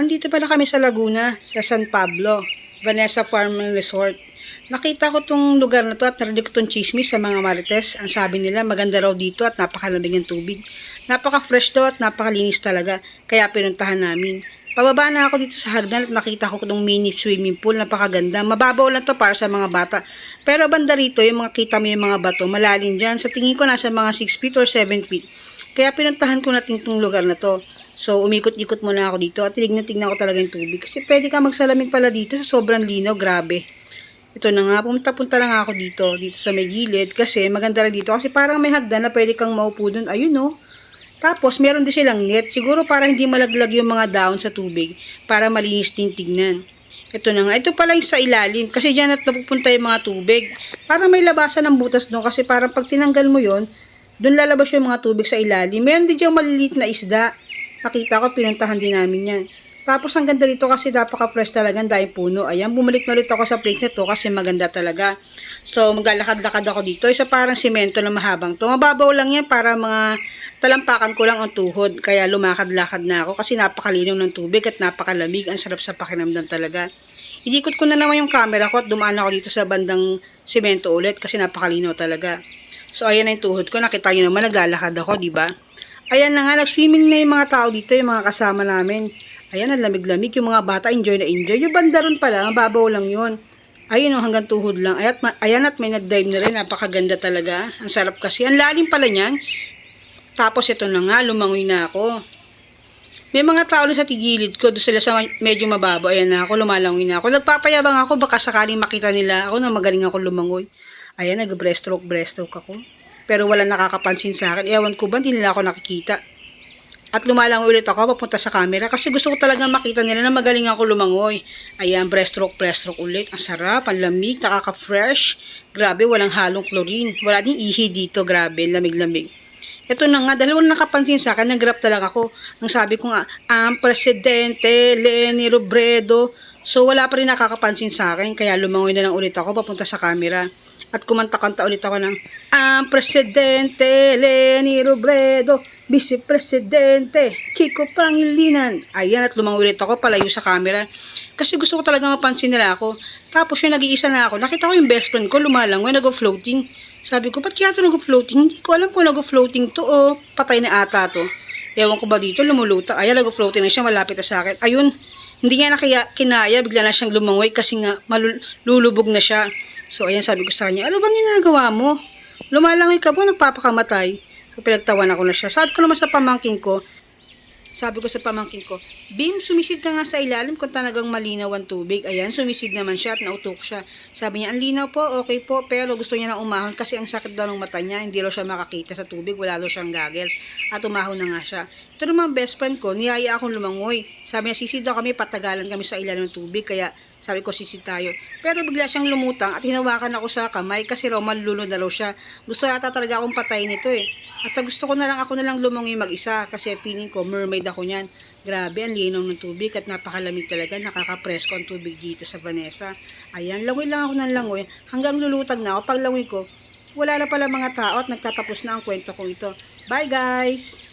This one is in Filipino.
Andito pala kami sa Laguna, sa San Pablo, Vanessa Farming Resort. Nakita ko tong lugar na to at narinig ko tong chismis sa mga marites. Ang sabi nila maganda raw dito at napakalamig ng tubig. Napaka-fresh daw at napakalinis talaga, kaya pinuntahan namin. Pababa na ako dito sa hagdan at nakita ko itong mini swimming pool, napakaganda. Mababaw lang to para sa mga bata. Pero banda rito, yung mga kita mo yung mga bato, malalim dyan. Sa tingin ko nasa mga 6 feet or 7 feet. Kaya pinuntahan ko natin itong lugar na to. So, umikot-ikot muna ako dito at tignan ko talaga yung tubig. Kasi pwede ka magsalamig pala dito sa sobrang linaw, grabe. Ito na nga, pumunta-punta lang ako dito sa may gilid kasi maganda rin dito. Kasi parang may hagdan na pwede kang maupo dun. Ayun no. Tapos, meron din silang net. Siguro para hindi malaglag yung mga dahon sa tubig. Para malinis din tignan. Ito na nga. Ito pala yung sa ilalim. Kasi dyan at napupunta yung mga tubig. Parang may labasan ng butas doon. Kasi parang pag tinanggal mo yon, doon lalabas yung mga tubig sa ilalim. Meron din dyan maliliit na isda. Nakita ko, pinuntahan din namin yan. Tapos, ang ganda dito kasi napaka-fresh talaga, dahil puno. Ayan, bumalik na ulit ako sa place na to kasi maganda talaga. So, maglalakad-lakad ako dito. Isa parang simento na mahabang to. Mababaw lang yan para mga talampakan ko lang ang tuhod. Kaya lumakad-lakad na ako kasi napakalinaw ng tubig at napakalamig. Ang sarap sa pakiramdam talaga. Idikot ko na naman yung camera ko at dumaan ako dito sa bandang simento ulit kasi napakalinaw talaga. So, ayan na yung tuhod ko. Nakita nyo naman, naglalakad ako, diba? Ayan na nga, nag-swimming na yung mga tao dito, yung mga kasama namin. Ayan, ang lamig-lamig. Yung mga bata, enjoy na enjoy. Yung banda ron pala, mababaw lang yun. Ayun, hanggang tuhod lang. Ayan at may nag-dive na rin. Napakaganda talaga. Ang sarap kasi. Ang lalim pala niyan. Tapos ito na nga, lumangoy na ako. May mga tao na sa tigilid ko. Doon sila sa medyo mababaw. Ayan na ako, lumalangoy na ako. Nagpapayabang ako, baka sakaling makita nila ako na magaling ako lumangoy. Ayan, nag-breaststroke ako. Pero wala nakakapansin sa akin. Ewan ko ba, hindi nila ako nakikita. At lumalangoy ulit ako papunta sa camera kasi gusto ko talaga makita nila na magaling ako lumangoy. Ayan, breaststroke ulit. Ang sarap, ang lamig, nakaka-fresh. Grabe, walang halong chlorine. Wala din ihi dito, grabe, lamig-lamig. Ito na nga, dahil walang nakapansin sa akin, nag-grab talaga ako. Ang sabi ko nga, ang Presidente Leni Robredo. So, wala pa rin nakakapansin sa akin, kaya lumangoy na lang ulit ako papunta sa camera. At kumanta-kanta ulit ako ng ang Presidente Leni Robredo, Vice Presidente Kiko Pangilinan. Ayan, at lumangoy ulit ako palayo sa camera. Kasi gusto ko talaga mapansin nila ako. Tapos yung nag-iisa na ako, nakita ko yung best friend ko, lumalangoy, nag-floating. Sabi ko, ba't kaya ito nag-floating? Hindi ko alam kung nag-floating to o patay na ata to. Ewan ko ba dito, lumuluta. Ayan, nag-floating na siya, malapit na sa akin. Ayun, hindi niya na kinaya, bigla na siyang lumangoy kasi nga malulubog na siya. So, ayan, sabi ko sa kanya, ano bang ginagawa mo? Lumalangoy ka po, nagpapakamatay. So, pinagtawan ako na siya. Sabi ko naman sa pamangkin ko, Bim, sumisid ka nga sa ilalim kung talagang malinaw ang tubig. Ayan, sumisid naman siya at nautok siya. Sabi niya, ang linaw po, okay po, pero gusto niya na umahon kasi ang sakit daw ng mata niya, hindi raw siya makakita sa tubig, wala raw siyang goggles. At umahon na nga siya. Ito naman best friend ko, niyaya akong lumangoy. Sabi niya, sisid daw kami, patagalan kami sa ilalim ng tubig, kaya sabi ko, sisid tayo. Pero bigla siyang lumutang at hinawakan ako sa kamay kasi raw malulunod na raw siya. Gusto yata talaga akong patayin nito eh. At sa gusto ko na lang, ako na lang lumangoy mag-isa kasi feeling ko, mermaid ako niyan. Grabe, ang linaw ng tubig at napakalamig talaga. Nakaka-presko ang tubig dito sa Vanessa. Ayan, langoy lang ako ng langoy. Hanggang lulutag na ako. Pag langoy ko, wala na pala mga tao at nagtatapos na ang kwento kong ito. Bye guys!